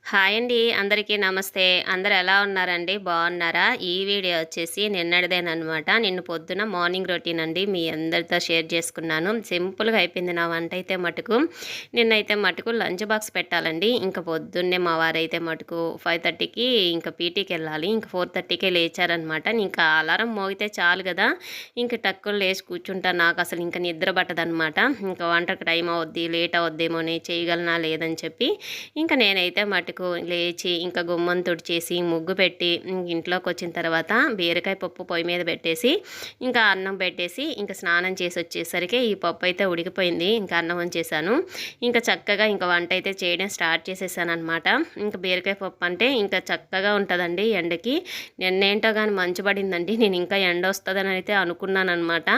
Hi అండి. అందరికీ నమస్తే. అందరూ ఎలా ఉన్నారండి? బాగున్నారా? ఈ వీడియో వచ్చేసి నిన్నటిదేననమాట. నిన్న పొద్దున మార్నింగ్ రొటీన్ అండి. మీ అందరితో షేర్ చేసుకున్నాను. సింపుల్‌గా అయిపోయింది నా వంట అయితే మటుకు. నిన్నైతే మటుకు లంచ్ బాక్స్ పెట్టాలండి. ఇంక పొద్దున్నే మా వారైతే మటుకు 5:30కి ఇంక పీటీకెళ్ళాలి. ఇంక 4:30కే లేచారనమాట. ఇంకా అలారం మోగితే చాలు గదా! ఇంక టక్కున లేచి కూర్చుంటా. నాకసలు ఇంక నిద్ర పట్టదనమాట. ఇంక వంటకు టైం అవుద్ది, లేట్ అవుద్దేమోని చేయగలనా లేదని చెప్పి ఇంక నేనైతే మటుకు లేచి ఇంకా గుమ్మం తుడిచేసి ముగ్గు పెట్టి ఇంట్లోకి వచ్చిన తర్వాత బీరకాయ పప్పు పొయ్యి మీద పెట్టేసి ఇంకా అన్నం పెట్టేసి ఇంకా స్నానం చేసి వచ్చేసరికి ఈ పప్పు అయితే ఉడికిపోయింది. ఇంకా అన్నం వంచేసాను. ఇంకా చక్కగా ఇంకా వంట అయితే చేయడం స్టార్ట్ చేసేసాను అనమాట. ఇంకా బీరకాయ పప్పు అంటే ఇంకా చక్కగా ఉంటుందండి ఎండకి. నిన్నేంటో కానీ మంచు పడిందండి. నేను ఇంకా ఎండ వస్తుందని అయితే అనుకున్నాను అనమాట.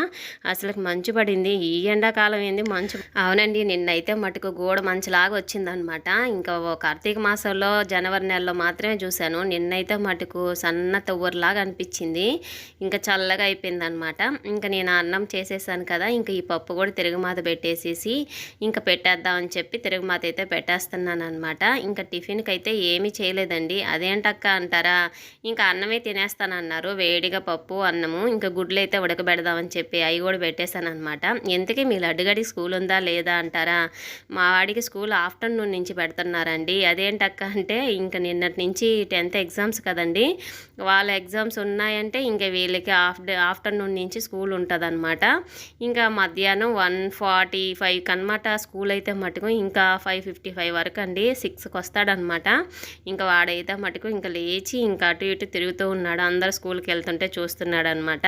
అసలు మంచు పడింది. ఈ ఎండాకాలం ఏంది మంచు. అవునండి, నిన్నైతే మటుకు గోడ మంచులాగా వచ్చిందనమాట. ఇంకా కార్తీక మాసంలో జనవరి నెలలో మాత్రమే చూశాను. నిన్నైతే మటుకు సన్న తవ్వరులాగా అనిపించింది. ఇంకా చల్లగా అయిపోయిందనమాట. ఇంకా నేను అన్నం చేసేసాను కదా, ఇంకా ఈ పప్పు కూడా తిరుగుమాత పెట్టేసేసి ఇంకా పెట్టేద్దామని చెప్పి తిరుగుమాత అయితే పెట్టేస్తున్నాను అనమాట. ఇంకా టిఫిన్కి అయితే ఏమీ చేయలేదండి. అదేంటక్క అంటారా, ఇంకా అన్నమే తినేస్తానన్నారు. వేడిగా పప్పు అన్నము ఇంకా గుడ్లు అయితే ఉడకబెడదామని చెప్పి అవి కూడా పెట్టేశాను అనమాట. ఎందుకే మీ లడ్డుగడి స్కూల్ ఉందా లేదా అంటారా, మా వాడికి స్కూల్ ఆఫ్టర్నూన్ నుంచి పెడుతున్నారండి. అదేంటక్క అంటే ఇంకా నిన్నటి నుంచి 10th ఎగ్జామ్స్ కదండి, వాళ్ళ ఎగ్జామ్స్ ఉన్నాయంటే ఇంకా వీళ్ళకి ఆఫ్టర్నూన్ నుంచి స్కూల్ ఉంటుందన్నమాట. ఇంకా మధ్యాహ్నం 1:45 అనమాట స్కూల్ అయితే మటుకు. ఇంకా 5:55 వరకు అండి, 6కి వస్తాడనమాట. ఇంకా వాడైతే మటుకు ఇంకా లేచి ఇంకా అటు ఇటు తిరుగుతూ ఉన్నాడు. అందరు స్కూల్కి వెళ్తుంటే చూస్తున్నాడు అనమాట.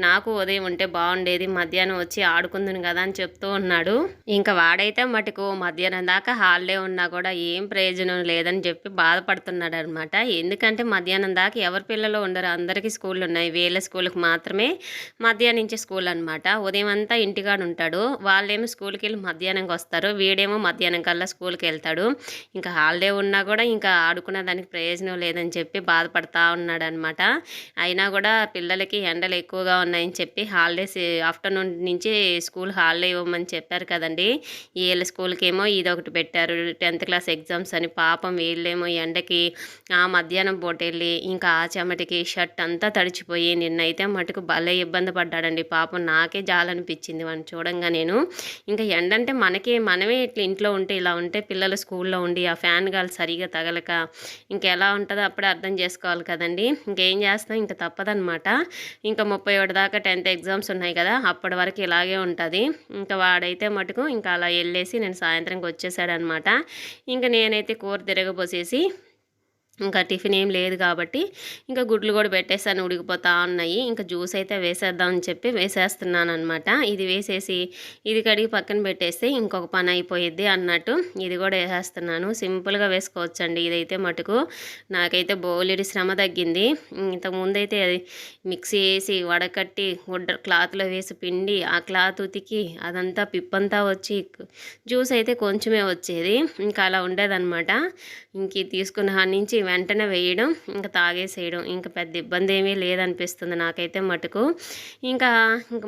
నాకు ఉదయం ఉంటే బాగుండేది, మధ్యాహ్నం వచ్చి ఆడుకుందును కదా అని చెప్తూ ఉన్నాడు. ఇంకా వాడైతే మటుకు మధ్యాహ్నం దాకా హాలిడే ఉన్నా కూడా ఏం ప్రయోజనం లేదని చెప్పి బాధపడుతున్నాడు అనమాట. ఎందుకంటే మధ్యాహ్నం దాకా ఎవరి పిల్లలు ఉండరు, అందరికీ స్కూళ్ళు ఉన్నాయి. వీళ్ళ స్కూల్కి మాత్రమే మధ్యాహ్నం నుంచి స్కూల్ అనమాట. ఉదయం అంతా ఇంటికాడ ఉంటాడు. వాళ్ళేమో స్కూల్కి వెళ్ళి మధ్యాహ్నంకి వస్తారు. వీడేమో మధ్యాహ్నం కల్లా స్కూల్కి వెళ్తాడు. ఇంకా హాలిడే ఉన్నా కూడా ఇంకా ఆడుకునే దానికి ప్రయోజనం లేదని చెప్పి బాధపడతా ఉన్నాడు అనమాట. అయినా కూడా పిల్లలకి ఎండలు ఎక్కువగా ఉన్నాయని చెప్పి హాలిడేస్ ఆఫ్టర్నూన్ నుంచి స్కూల్ హాలిడే ఇవ్వమని చెప్పారు కదండి. వీళ్ళ స్కూల్కి ఏమో ఇదొకటి పెట్టారు, 10th క్లాస్ ఎగ్జామ్స్ అని. పాపం వీళ్ళేమో ఎండకి ఆ మధ్యాహ్నం పూట వెళ్ళి ఇంకా ఆ చెమటికి షర్ట్ అంతా తడిచిపోయి నిన్నైతే మటుకు భలే ఇబ్బంది పడ్డాడండి. పాపం నాకే జాలనిపించింది వాడిని చూడంగా. నేను ఇంకా ఎండంటే మనమే ఇట్లా ఇంట్లో ఉంటే ఇలా ఉంటే పిల్లలు స్కూల్లో ఉండి ఆ ఫ్యాన్ గాలి సరిగా తగలక ఇంకెలా ఉంటుందో అప్పుడే అర్థం చేసుకోవాలి కదండి. ఇంకేం చేస్తాం, ఇంకా తప్పదనమాట. ఇంకా 31 దాకా 10th ఎగ్జామ్స్ ఉన్నాయి కదా, అప్పటి వరకు ఇలాగే ఉంటుంది. ఇంకా వాడైతే మటుకు ఇంకా అలా వెళ్ళేసి నేను సాయంత్రంకి వచ్చేసాడనమాట. ఇంకా నేనైతే కూర తిరగబోసేసి ఇంకా టిఫిన్ ఏం లేదు కాబట్టి ఇంకా గుడ్లు కూడా పెట్టేసాను, ఉడికిపోతూ ఉన్నాయి. ఇంకా జ్యూస్ అయితే వేసేద్దామని చెప్పి వేసేస్తున్నాను అనమాట. ఇది వేసేసి ఇది కడిగి పక్కన పెట్టేస్తే ఇంకొక పని అయిపోయిద్ది అన్నట్టు ఇది కూడా వేసేస్తున్నాను. సింపుల్గా వేసుకోవచ్చండి ఇదైతే మటుకు. నాకైతే బోలెడి శ్రమ తగ్గింది. ఇంతకుముందైతే అది మిక్సీ వేసి వడకట్టి గుడ్డ క్లాత్లో వేసి పిండి ఆ క్లాత్ ఉతికి అదంతా పిప్పంతా వచ్చి జ్యూస్ అయితే కొంచెమే వచ్చేది. ఇంకా అలా ఉండేదన్నమాట. ఇంక తీసుకున్న నుంచి వెంటనే వేయడం ఇంకా తాగేసేయడం, ఇంకా పెద్ద ఇబ్బంది ఏమీ లేదనిపిస్తుంది నాకైతే మటుకు. ఇంకా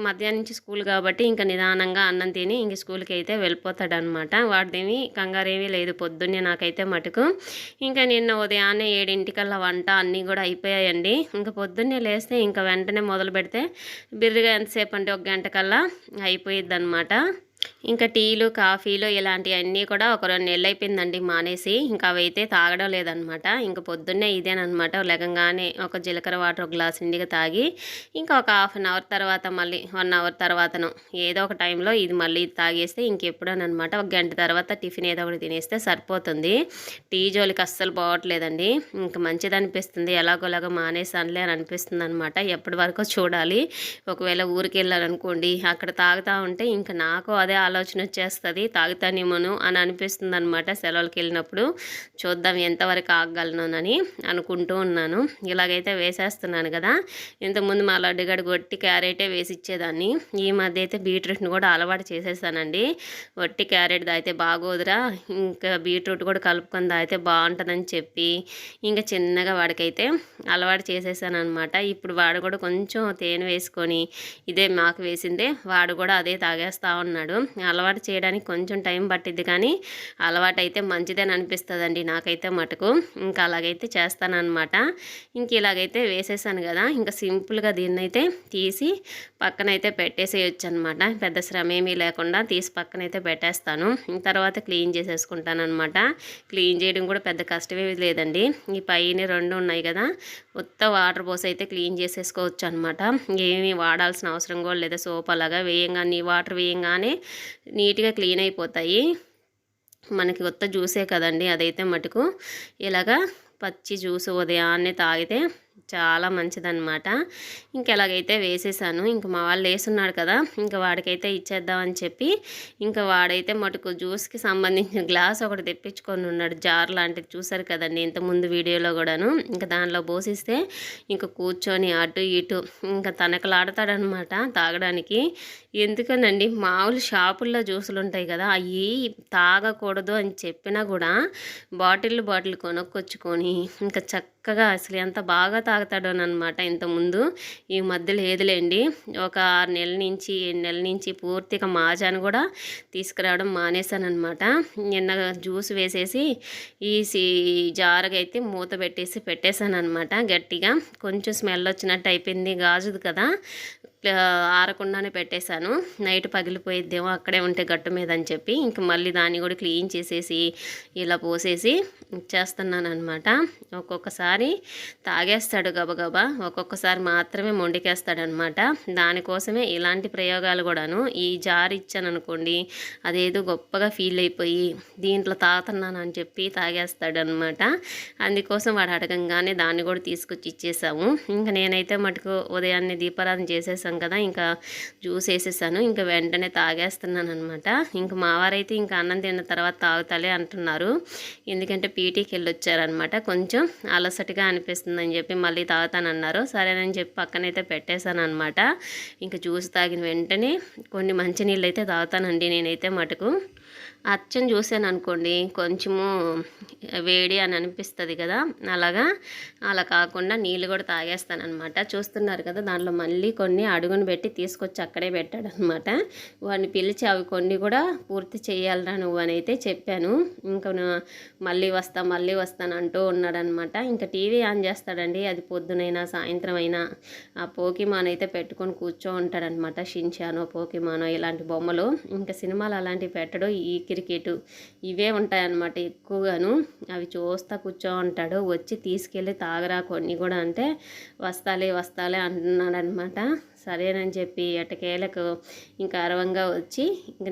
మధ్యాహ్నం నుంచి స్కూల్ కాబట్టి ఇంకా నిదానంగా అన్నం తిని ఇంక స్కూల్కి అయితే వెళ్ళిపోతాడనమాట. వాడిదేమీ కంగారు ఏమీ లేదు పొద్దున్నే నాకైతే మటుకు. ఇంకా నిన్న ఉదయాన్నే 7:00కల్లా వంట అన్నీ కూడా అయిపోయాయండి. ఇంకా పొద్దున్నే లేస్తే ఇంకా వెంటనే మొదలు పెడితే బిర్రిగా ఎంతసేపు అంటే 1 గంట కల్లా అయిపోయిద్ది అనమాట. ఇంకా టీలు కాఫీలు ఇలాంటివన్నీ కూడా ఒక 2 నెలలు అయిపోయిందండి మానేసి. ఇంకా అవైతే తాగడం లేదనమాట. ఇంకా పొద్దున్నే ఇదేనమాట, లెగంగానే ఒక జీలకర్ర వాటర్ ఒక గ్లాస్ నిండిగా తాగి ఇంకా ఒక 1/2 అవర్ తర్వాత మళ్ళీ 1 అవర్ తర్వాతను ఏదో ఒక టైంలో ఇది మళ్ళీ తాగేస్తే ఇంకెప్పుడోనమాట 1 గంట తర్వాత టిఫిన్ ఏదో ఒకటి తినేస్తే సరిపోతుంది. టీ జోలికి అస్సలు పోవట్లేదండి. ఇంకా మంచిది అనిపిస్తుంది, ఎలాగోలాగా మానేసానులే అని అనిపిస్తుంది అనమాట. ఎప్పటి వరకు చూడాలి. ఒకవేళ ఊరికి వెళ్ళాలనుకోండి, అక్కడ తాగుతూ ఉంటే ఇంకా నాకు అదే ఆలోచన వచ్చేస్తుంది, తాగుతానేమోను అని అనిపిస్తుంది అనమాట. సెలవులకి వెళ్ళినప్పుడు చూద్దాం ఎంతవరకు ఆగగలనని అనుకుంటూ ఉన్నాను. ఇలాగైతే వేసేస్తున్నాను కదా. ఇంతకుముందు మా లడ్డుగడ వట్టి క్యారెటే వేసి ఇచ్చేదాన్ని. ఈ మధ్య అయితే బీట్రూట్ని కూడా అలవాటు చేసేసానండి. వట్టి క్యారెట్ తాగితే బాగోదురా, ఇంకా బీట్రూట్ కూడా కలుపుకొని తాగితే బాగుంటుందని చెప్పి ఇంకా చిన్నగా వాడికైతే అలవాటు చేసేసాను అనమాట. ఇప్పుడు వాడు కూడా కొంచెం తేనె వేసుకొని ఇదే మాకు వేసిందే వాడు కూడా అదే తాగేస్తూ ఉన్నాడు. అలవాటు చేయడానికి కొంచెం టైం పట్టిద్ది, కానీ అలవాటు అయితే మంచిదని అనిపిస్తుందండి నాకైతే మటుకు. ఇంకా అలాగైతే చేస్తానన్నమాట. ఇంక ఇలాగైతే వేసేసాను కదా, ఇంకా సింపుల్గా దీన్నైతే తీసి పక్కనైతే పెట్టేసేయచ్చు అనమాట. పెద్ద శ్రమ ఏమీ లేకుండా తీసి పక్కనైతే పెట్టేస్తాను. తర్వాత క్లీన్ చేసేసుకుంటాను అనమాట. క్లీన్ చేయడం కూడా పెద్ద కష్టమేమి లేదండి. ఈ పైన 2 ఉన్నాయి కదా, ఉత్త వాటర్ పోసి అయితే క్లీన్ చేసేసుకోవచ్చు అనమాట. ఏమీ వాడాల్సిన అవసరం కూడా లేదా. సోప్ అలాగా వేయంగానే, వాటర్ వేయంగానే నీట్గా క్లీన్ అయిపోతాయి. మనకి కొత్త జ్యూసే కదండి అదైతే మటుకు. ఇలాగా పచ్చి జ్యూస్ ఉదయాన్నే తాగితే చాలా మంచిదన్నమాట. ఇంక ఎలాగైతే వేసేసాను. ఇంక మా వాళ్ళు వేసున్నాడు కదా, ఇంకా వాడికైతే ఇచ్చేద్దామని చెప్పి ఇంకా వాడైతే మటుకు జ్యూస్కి సంబంధించిన గ్లాస్ ఒకటి తెప్పించుకొని ఉన్నాడు. జార్ లాంటిది చూసారు కదండి ఇంతకుముందు వీడియోలో కూడాను. ఇంకా దానిలో పోసిస్తే ఇంకా కూర్చొని అటు ఇటు ఇంకా తనకలాడతాడనమాట తాగడానికి. ఎందుకనండి, మామూలు షాపుల్లో జ్యూసులు ఉంటాయి కదా, అవి తాగకూడదు అని చెప్పినా కూడా బాటిల్ కొనుక్కొచ్చుకొని ఇంకా చక్కగా అసలు ఎంత బాగా తాగుతాడోనమాట. ఇంతకుముందు ఈ మధ్య లేదులేండి, ఒక 6 నెలల నుంచి 7 నెలల నుంచి పూర్తిగా మాజాను కూడా తీసుకురావడం మానేశానమాట. నిన్న జ్యూస్ వేసేసి ఈ జారుగా అయితే మూత పెట్టేసాను అనమాట. గట్టిగా కొంచెం స్మెల్ వచ్చినట్టు అయిపోయింది, గాజుది కదా, ఆరకుండానే పెట్టేశాను. నైట్ పగిలిపోయిద్దేమో అక్కడే ఉంటే గట్టు మీద అని చెప్పి ఇంక మళ్ళీ దాన్ని కూడా క్లీన్ చేసేసి ఇలా పోసేసి ఇచ్చేస్తున్నాను అనమాట. ఒక్కొక్కసారి తాగేస్తాడు గబగబా, ఒక్కొక్కసారి మాత్రమే మొండికేస్తాడనమాట. దానికోసమే ఇలాంటి ప్రయోగాలు కూడాను. ఈ జార్ ఇచ్చాను అనుకోండి, అదేదో గొప్పగా ఫీల్ అయిపోయి దీంట్లో తాగుతున్నాను అని చెప్పి తాగేస్తాడనమాట. అందుకోసం వాడు అడగంగానే దాన్ని కూడా తీసుకొచ్చి ఇచ్చేసాము. ఇంకా నేనైతే మటుకు ఉదయాన్నే దీపారాధన చేసేసాను కదా, ఇంకా జ్యూస్ వేసేసాను. ఇంకా వెంటనే తాగేస్తున్నాను అనమాట. ఇంక మావారైతే ఇంకా అన్నం తిన్న తర్వాత తాగుతాలే అంటున్నారు. ఎందుకంటే పీటీకి వెళ్ళి వచ్చారనమాట. కొంచెం అలసటగా అనిపిస్తుందని చెప్పి మళ్ళీ తాగుతానన్నారు. సరేనని చెప్పి పక్కనైతే పెట్టేశాను అనమాట. ఇంకా జ్యూస్ తాగిన వెంటనే కొన్ని మంచినీళ్ళు అయితే తాగుతానండి నేనైతే మటుకు. అచ్చం చూసాను అనుకోండి కొంచెము వేడి అని అనిపిస్తుంది కదా, అలా కాకుండా నీళ్ళు కూడా తాగేస్తాను అనమాట. చూస్తున్నారు కదా, దాంట్లో మళ్ళీ కొన్ని అడుగును పెట్టి తీసుకొచ్చి అక్కడే పెట్టాడనమాట. వాడిని పిలిచి అవి కొన్ని కూడా పూర్తి చేయాలరా నువ్వు అని అయితే చెప్పాను. ఇంకా మళ్ళీ వస్తాను అంటూ ఉన్నాడనమాట. ఇంకా టీవీ ఆన్ చేస్తాడండి, అది పొద్దునైనా సాయంత్రం అయినా ఆ పోకీమాన్ అయితే పెట్టుకొని కూర్చో ఉంటాడనమాట. షిన్చానో పోకీమానో ఇలాంటి బొమ్మలు. ఇంకా సినిమాలు అలాంటివి పెట్టడు, ఈ క్రికెట్ ఇవే ఉంటాయన్నమాట ఎక్కువగాను. అవి చూస్తా కూర్చో ఉంటాడు. వచ్చి తీసుకెళ్ళి తాగరా కొన్ని కూడా అంటే వస్తాలే అంటున్నాడనమాట. సరేనని చెప్పి ఎటకేలకు ఇంకా అరవంగా వచ్చి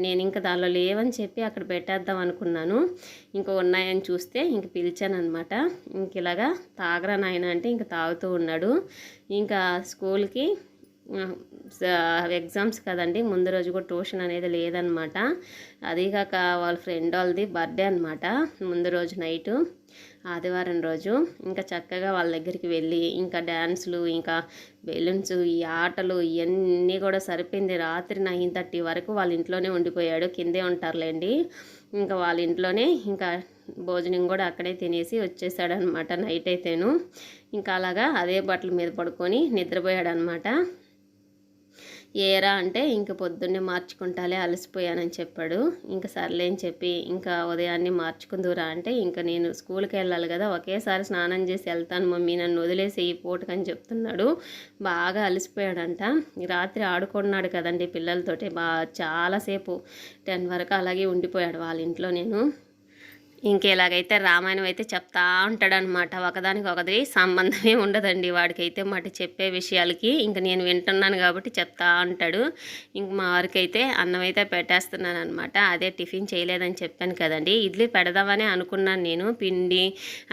నేను ఇంకా దానిలో లేవని చెప్పి అక్కడ పెట్టేద్దాం అనుకున్నాను. ఇంకా ఉన్నాయని చూస్తే ఇంక పిలిచాను అనమాట. ఇంక ఇలాగా తాగరా నాయన అంటే ఇంక తాగుతూ ఉన్నాడు. ఇంకా స్కూల్కి ఎగ్జామ్స్ కదండి, ముందు రోజు కూడా ట్యూషన్ అనేది లేదనమాట. అదీగాక వాళ్ళ ఫ్రెండ్ వాళ్ళది బర్త్డే అనమాట ముందు రోజు నైటు, ఆదివారం రోజు. ఇంకా చక్కగా వాళ్ళ దగ్గరికి వెళ్ళి ఇంకా డ్యాన్సులు, ఇంకా బెలూన్స్, ఈ ఆటలు ఇవన్నీ కూడా సరిపోయింది. రాత్రి 9:30 వరకు వాళ్ళ ఇంట్లోనే ఉండిపోయాడు. కిందే ఉంటారులేండి. ఇంకా వాళ్ళ ఇంట్లోనే ఇంకా భోజనం కూడా అక్కడే తినేసి వచ్చేసాడనమాట నైట్ అయితేను. ఇంకా అలాగా అదే బట్టల మీద పడుకొని నిద్రపోయాడనమాట. ఏరా అంటే ఇంక పొద్దున్నే మార్చుకుంటాలే అలసిపోయానని చెప్పాడు. ఇంకా సర్లే అని చెప్పి ఇంకా ఉదయాన్నే మార్చుకుందురా అంటే ఇంకా నేను స్కూల్కి వెళ్ళాలి కదా, ఒకేసారి స్నానం చేసి వెళ్తాను మమ్మీ, నన్ను వదిలేసి ఈ పూటకని చెప్తున్నాడు. బాగా అలసిపోయాడంట. రాత్రి ఆడుకున్నాడు కదండి పిల్లలతోటి, చాలాసేపు 10 వరకు అలాగే ఉండిపోయాడు వాళ్ళ ఇంట్లో. నేను ఇంకేలాగైతే రామాయణం అయితే చెప్తా ఉంటాడనమాట. ఒకదానికి ఒకటి సంబంధమే ఉండదండి వాడికైతే మాట చెప్పే విషయాలకి. ఇంక నేను వింటున్నాను కాబట్టి చెప్తా ఉంటాడు. ఇంక మా వారికైతే అన్నం అయితే పెట్టేస్తున్నాను అనమాట. అదే టిఫిన్ చేయలేదని చెప్పాను కదండి, ఇడ్లీ పెడదామని అనుకున్నాను నేను. పిండి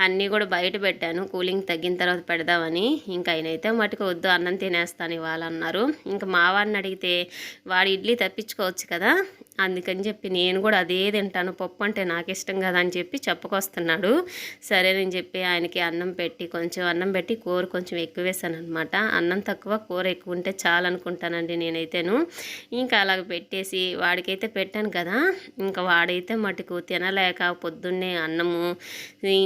అన్నీ కూడా బయట పెట్టాను, కూలింగ్ తగ్గిన తర్వాత పెడదామని. ఇంక ఆయనైతే మటుకు వద్దు అన్నం తినేస్తాను ఇవాళ అన్నారు. ఇంకా మా వాడిని అడిగితే వాడు ఇడ్లీ తప్పించుకోవచ్చు కదా, అందుకని చెప్పి నేను కూడా అదే తింటాను, పప్పు అంటే నాకు ఇష్టం కదా అని చెప్పి చెప్పుకొస్తున్నాడు. సరేనని చెప్పి ఆయనకి కొంచెం అన్నం పెట్టి కూర కొంచెం ఎక్కువ వేసాను అనమాట. అన్నం తక్కువ కూర ఎక్కువ ఉంటే చాలు అనుకుంటానండి నేనైతేను. ఇంకా అలాగ పెట్టేసి వాడికైతే పెట్టాను కదా, ఇంకా వాడైతే మటుకు తినలేక పొద్దున్నే అన్నము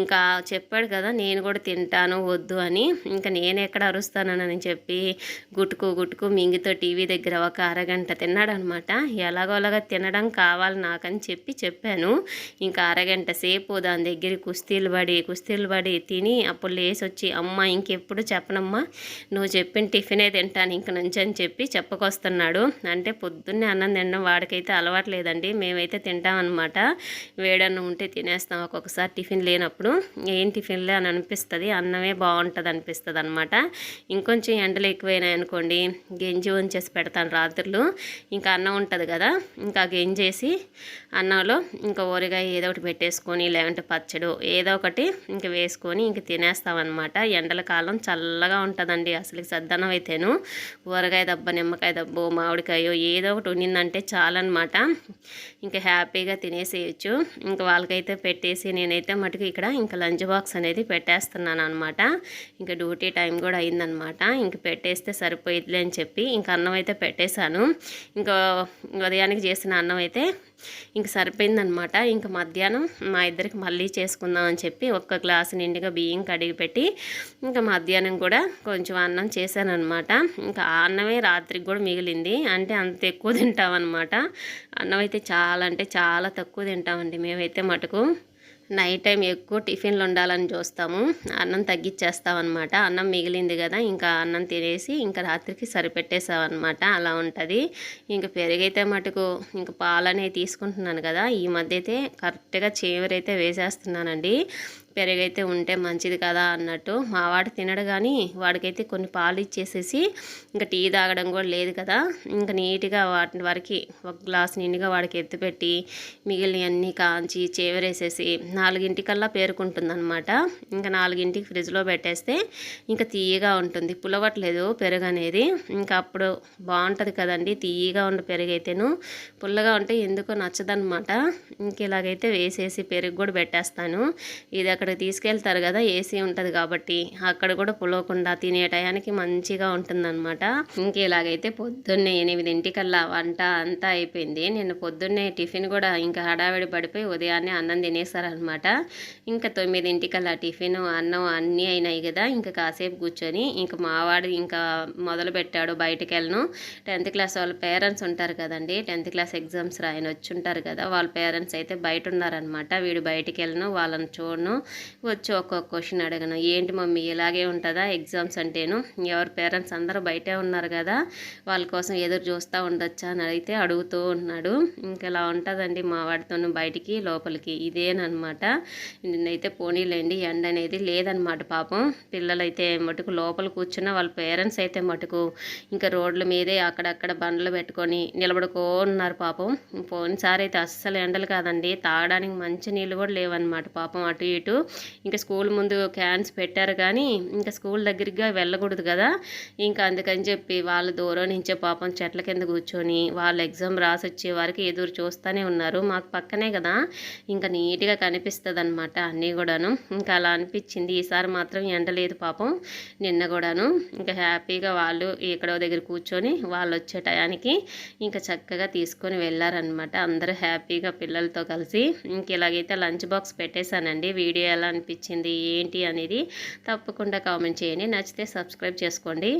ఇంకా చెప్పాడు కదా నేను కూడా తింటాను వద్దు అని. ఇంకా నేను ఎక్కడ అరుస్తానని చెప్పి గుట్టుకు మింగితో టీవీ దగ్గర ఒక అరగంట తిన్నాడు అనమాట. ఎలాగోలాగా తినడం కావాలి నాకని చెప్పాను. ఇంకా అరగంట సేపు దాని దగ్గర కుస్తీలు పడి తిని అప్పుడు లేసొచ్చి, అమ్మ ఇంకెప్పుడు చెప్పనమ్మా, నువ్వు చెప్పిన టిఫినే తింటాను ఇంక నుంచి అని చెప్పి చెప్పుకొస్తున్నాడు. అంటే పొద్దున్నే అన్నం తినడం వాడికైతే అలవాటు లేదండి. మేమైతే తింటామన్నమాట. వేడన్నం ఉంటే తినేస్తాం. ఒక్కొక్కసారి టిఫిన్ లేనప్పుడు ఏం టిఫిన్లే అని అనిపిస్తుంది, అన్నమే బాగుంటుంది అనిపిస్తుంది అనమాట. ఇంకొంచెం ఎండలు ఎక్కువైనాయి అనుకోండి, గెంజి ఉంచేసి పెడతాను రాత్రులు. ఇంకా అన్నం ఉంటుంది కదా, ఇంకా గెంజేసి అన్నంలో ఇంకా ఊరగాయ ఏదో ఒకటి పెట్టేసుకొని, లేదంటే పచ్చడి ఏదో ఒకటి ఇంక వేసుకొని ఇంక తినేస్తామన్నమాట. ఎండల కాలం చల్లగా ఉంటుందండి అసలు సద్దన్నం అయితేను. ఊరగాయ దెబ్బ, నిమ్మకాయ దెబ్బ, మామిడికాయ ఏదో ఒకటి ఉండిందంటే చాలన్నమాట. ఇంకా హ్యాపీగా తినేసేయచ్చు. ఇంకా వాళ్ళకైతే పెట్టేసి నేనైతే మటుకు ఇక్కడ ఇంకా లంచ్ బాక్స్ అనేది పెట్టేస్తున్నాను అనమాట. ఇంకా డ్యూటీ టైం కూడా అయిందనమాట. ఇంక పెట్టేస్తే సరిపోయిద్లే అని చెప్పి ఇంకా అన్నం అయితే పెట్టేశాను. ఇంకా ఉదయానికి చేసిన అన్నం అయితే ఇంక సరిపోయిందనమాట. ఇంకా మధ్యాహ్నం మా ఇద్దరికి మళ్ళీ చేసుకుందాం అని చెప్పి ఒక్క గ్లాసు నిండుగా బియ్యం కడిగి పెట్టి ఇంకా మధ్యాహ్నం కూడా కొంచెం అన్నం చేశాను అనమాట. ఇంకా ఆ అన్నమే రాత్రికి కూడా మిగిలింది. అంటే అంత ఎక్కువ తింటామన్నమాట. అన్నం అయితే చాలా అంటే చాలా తక్కువ తింటామండి మేమైతే మటుకు. నైట్ టైం ఎక్కువ టిఫిన్లు ఉండాలని చూస్తాము, అన్నం తగ్గించేస్తామన్నమాట. అన్నం మిగిలింది కదా, ఇంకా అన్నం తినేసి ఇంకా రాత్రికి సరిపెట్టేసామన్నమాట. అలా ఉంటుంది. ఇంకా పెరుగైతే మటుకు ఇంకా పాలనే తీసుకుంటున్నాను కదా, ఈ మధ్య అయితే కరెక్ట్గా చీవరైతే వేసేస్తున్నానండి. పెరుగైతే ఉంటే మంచిది కదా అన్నట్టు. మా వాడు తినడు కానీ వాడికైతే కొన్ని పాలు ఇచ్చేసేసి ఇంకా టీ తాగడం కూడా లేదు కదా, ఇంకా నీట్గా వాటి వరకు ఒక గ్లాస్ నిండుగా వాడికి ఎత్తిపెట్టి మిగిలినవన్నీ కాంచి చేవరేసేసి 4ంటికల్లా పేరుకుంటుందన్నమాట. ఇంకా 4ంటికి ఫ్రిడ్జ్లో పెట్టేస్తే ఇంకా తీయగా ఉంటుంది, పులవట్లేదు పెరుగు అనేది. ఇంకా అప్పుడు బాగుంటుంది కదండి తీయగా ఉన్న పెరుగు అయితేను. పుల్లగా ఉంటే ఎందుకో నచ్చదనమాట. ఇంక ఇలాగైతే వేసేసి పెరుగు కూడా పెట్టేస్తాను. ఇది అక్కడికి తీసుకెళ్తారు కదా, ఏసీ ఉంటుంది కాబట్టి అక్కడ కూడా పులవకుండా తినే టయానికి మంచిగా ఉంటుందన్నమాట. ఇంక ఇలాగైతే పొద్దున్నే 8ంటికల్లా వంట అంతా అయిపోయింది. నిన్న పొద్దున్నే టిఫిన్ కూడా ఇంకా హడావిడి పడిపోయి ఉదయాన్నే అన్నం తినేసారనమాట. ఇంకా 9ంటికల్లా టిఫిన్ అన్నం అన్నీ అయినాయి కదా, ఇంకా కాసేపు కూర్చొని ఇంకా మావాడు ఇంకా మొదలు పెట్టాడు బయటికి వెళ్ళను. 10th క్లాస్ వాళ్ళ పేరెంట్స్ ఉంటారు కదండి, 10th క్లాస్ ఎగ్జామ్స్ రాయన వచ్చి ఉంటారు కదా, వాళ్ళ పేరెంట్స్ అయితే బయట ఉన్నారనమాట. వీడు బయటికి వెళ్ళను, వాళ్ళని చూడను, వచ్చి ఒక్కొక్క క్వశ్చన్ అడగను. ఏంటి మమ్మీ ఇలాగే ఉంటుందా ఎగ్జామ్స్ అంటేను, ఎవరి పేరెంట్స్ అందరూ బయటే ఉన్నారు కదా, వాళ్ళ కోసం ఎదురు చూస్తూ ఉండొచ్చా అని అయితే అడుగుతూ ఉన్నాడు. ఇంకా ఇలా ఉంటుందండి మా వాడితోనూ బయటికి లోపలికి ఇదేనమాట. నిన్నైతే పోనీలేండి ఎండ అనేది లేదనమాట. పాపం పిల్లలైతే మటుకు లోపల కూర్చున్న వాళ్ళ పేరెంట్స్ అయితే మటుకు ఇంకా రోడ్ల మీదే అక్కడక్కడ బండ్లు పెట్టుకొని నిలబడుకోన్నారు పాపం. పోయినసారి అయితే అస్సలు ఎండలు కాదండి, తాగడానికి మంచి నీళ్ళు కూడా లేవన్నమాట పాపం. అటు ఇటు ఇంకా స్కూల్ ముందు క్యాన్స్ పెట్టారు కానీ ఇంకా స్కూల్ దగ్గరికి వెళ్ళకూడదు కదా, ఇంకా అందుకని చెప్పి వాళ్ళు దూరం నుంచే పాపం చెట్ల కింద కూర్చొని వాళ్ళు ఎగ్జామ్ రాసి వచ్చే వారికి ఎదురు చూస్తూనే ఉన్నారు. మాకు పక్కనే కదా, ఇంకా నీట్గా కనిపిస్తుంది అనమాట అన్నీ కూడాను. ఇంకా అలా అనిపించింది. ఈసారి మాత్రం ఎండ లేదు పాపం నిన్న కూడాను. ఇంకా హ్యాపీగా వాళ్ళు ఎక్కడో దగ్గర కూర్చొని వాళ్ళు వచ్చే టయానికి ఇంకా చక్కగా తీసుకొని వెళ్ళారనమాట అందరూ హ్యాపీగా పిల్లలతో కలిసి. ఇంక ఇలాగైతే లంచ్ బాక్స్ పెట్టేశానండి. వీడియో ఎలా అనిపించింది ఏంటి అనేది తప్పకుండా కామెంట్ చేయండి. నచ్చితే సబ్స్క్రైబ్ చేసుకోండి.